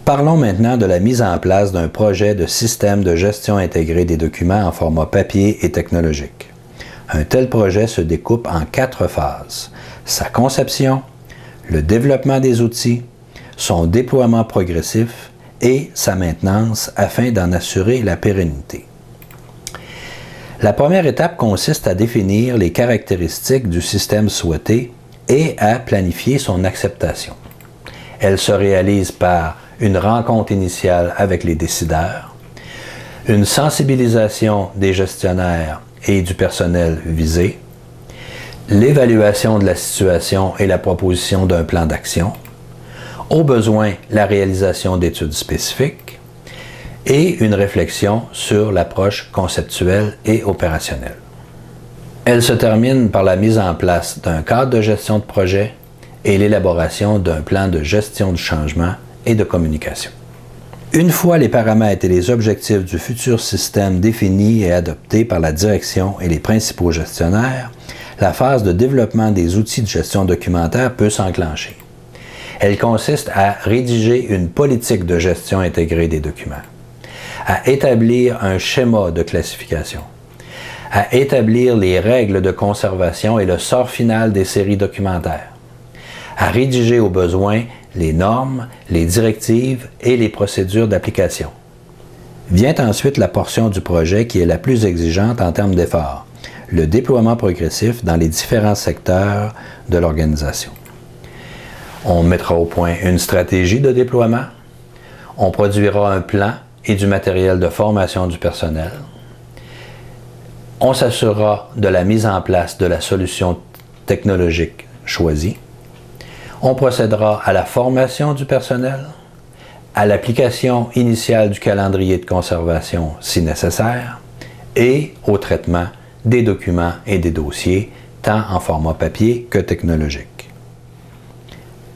Parlons maintenant de la mise en place d'un projet de système de gestion intégré des documents en format papier et technologique. Un tel projet se découpe en 4 phases: sa conception, le développement des outils, son déploiement progressif et sa maintenance afin d'en assurer la pérennité. La première étape consiste à définir les caractéristiques du système souhaité et à planifier son acceptation. Elle se réalise par une rencontre initiale avec les décideurs, une sensibilisation des gestionnaires et du personnel visé, l'évaluation de la situation et la proposition d'un plan d'action, au besoin la réalisation d'études spécifiques et une réflexion sur l'approche conceptuelle et opérationnelle. Elle se termine par la mise en place d'un cadre de gestion de projet et l'élaboration d'un plan de gestion du changement et de communication. Une fois les paramètres et les objectifs du futur système définis et adoptés par la direction et les principaux gestionnaires, la phase de développement des outils de gestion documentaire peut s'enclencher. Elle consiste à rédiger une politique de gestion intégrée des documents, à établir un schéma de classification, à établir les règles de conservation et le sort final des séries documentaires, à rédiger au besoin les normes, les directives et les procédures d'application. Vient ensuite la portion du projet qui est la plus exigeante en termes d'efforts, le déploiement progressif dans les différents secteurs de l'organisation. On mettra au point une stratégie de déploiement, on produira un plan et du matériel de formation du personnel, on s'assurera de la mise en place de la solution technologique choisie, on procédera à la formation du personnel, à l'application initiale du calendrier de conservation si nécessaire et au traitement des documents et des dossiers, tant en format papier que technologique.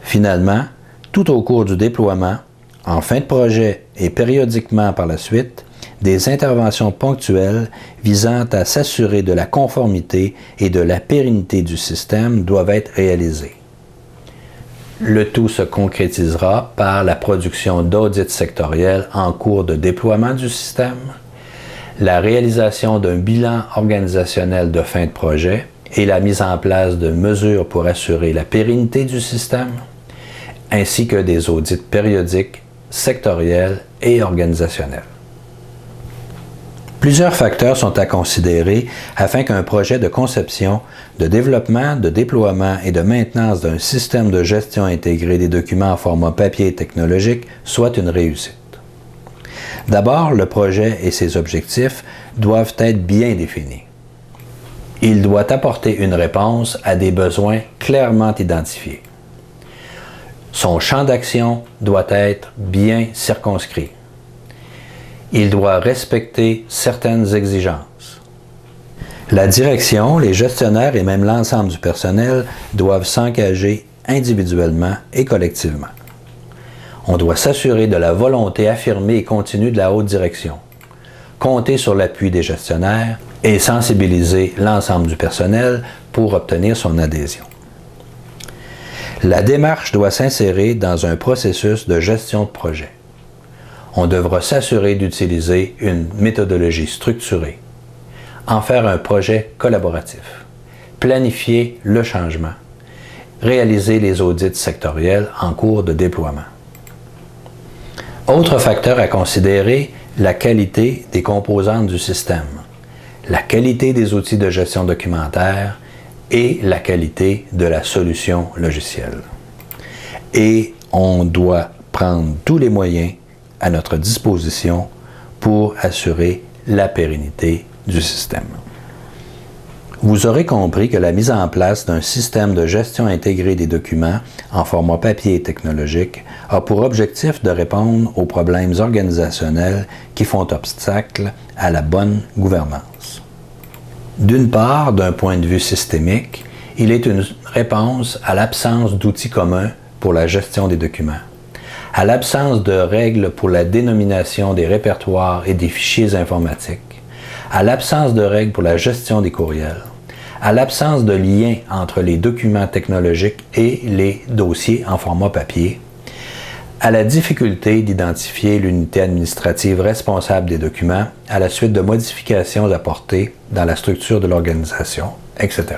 Finalement, tout au cours du déploiement, en fin de projet et périodiquement par la suite, des interventions ponctuelles visant à s'assurer de la conformité et de la pérennité du système doivent être réalisées. Le tout se concrétisera par la production d'audits sectoriels en cours de déploiement du système, la réalisation d'un bilan organisationnel de fin de projet et la mise en place de mesures pour assurer la pérennité du système, ainsi que des audits périodiques, sectoriels et organisationnels. Plusieurs facteurs sont à considérer afin qu'un projet de conception, de développement, de déploiement et de maintenance d'un système de gestion intégré des documents en format papier et technologique soit une réussite. D'abord, le projet et ses objectifs doivent être bien définis. Il doit apporter une réponse à des besoins clairement identifiés. Son champ d'action doit être bien circonscrit. Il doit respecter certaines exigences. La direction, les gestionnaires et même l'ensemble du personnel doivent s'engager individuellement et collectivement. On doit s'assurer de la volonté affirmée et continue de la haute direction, compter sur l'appui des gestionnaires et sensibiliser l'ensemble du personnel pour obtenir son adhésion. La démarche doit s'insérer dans un processus de gestion de projet. On devra s'assurer d'utiliser une méthodologie structurée, en faire un projet collaboratif, planifier le changement, réaliser les audits sectoriels en cours de déploiement. Autre facteur à considérer, la qualité des composantes du système, la qualité des outils de gestion documentaire et la qualité de la solution logicielle. Et on doit prendre tous les moyens à notre disposition pour assurer la pérennité du système. Vous aurez compris que la mise en place d'un système de gestion intégré des documents en format papier et technologique a pour objectif de répondre aux problèmes organisationnels qui font obstacle à la bonne gouvernance. D'une part, d'un point de vue systémique, il est une réponse à l'absence d'outils communs pour la gestion des documents, à l'absence de règles pour la dénomination des répertoires et des fichiers informatiques, à l'absence de règles pour la gestion des courriels, à l'absence de lien entre les documents technologiques et les dossiers en format papier, à la difficulté d'identifier l'unité administrative responsable des documents à la suite de modifications apportées dans la structure de l'organisation, etc.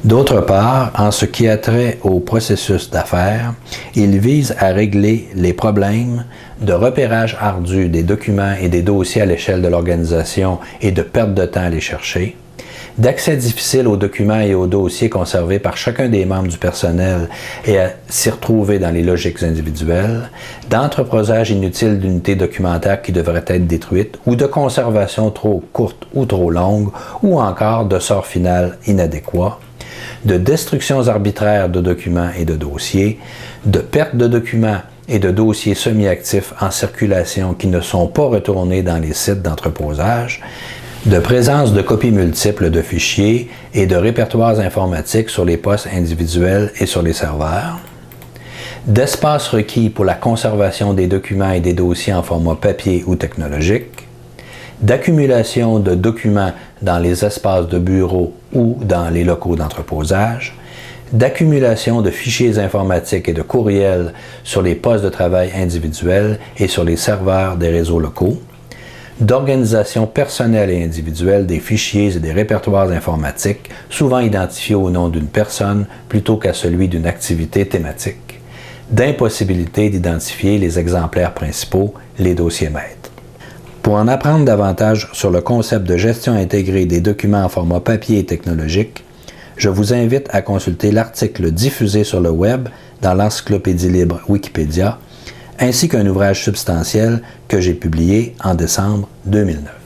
D'autre part, en ce qui a trait au processus d'affaires, il vise à régler les problèmes de repérage ardu des documents et des dossiers à l'échelle de l'organisation et de perte de temps à les chercher, d'accès difficile aux documents et aux dossiers conservés par chacun des membres du personnel et à s'y retrouver dans les logiques individuelles, d'entreposage inutile d'unités documentaires qui devraient être détruites ou de conservation trop courte ou trop longue ou encore de sort final inadéquat, de destructions arbitraires de documents et de dossiers, de perte de documents et de dossiers semi-actifs en circulation qui ne sont pas retournés dans les sites d'entreposage, de présence de copies multiples de fichiers et de répertoires informatiques sur les postes individuels et sur les serveurs, d'espace requis pour la conservation des documents et des dossiers en format papier ou technologique, d'accumulation de documents dans les espaces de bureau ou dans les locaux d'entreposage, d'accumulation de fichiers informatiques et de courriels sur les postes de travail individuels et sur les serveurs des réseaux locaux, d'organisation personnelle et individuelle des fichiers et des répertoires informatiques, souvent identifiés au nom d'une personne plutôt qu'à celui d'une activité thématique, d'impossibilité d'identifier les exemplaires principaux, les dossiers maîtres. Pour en apprendre davantage sur le concept de gestion intégrée des documents en format papier et technologique, je vous invite à consulter l'article diffusé sur le web dans l'encyclopédie libre Wikipédia, ainsi qu'un ouvrage substantiel que j'ai publié en décembre 2009.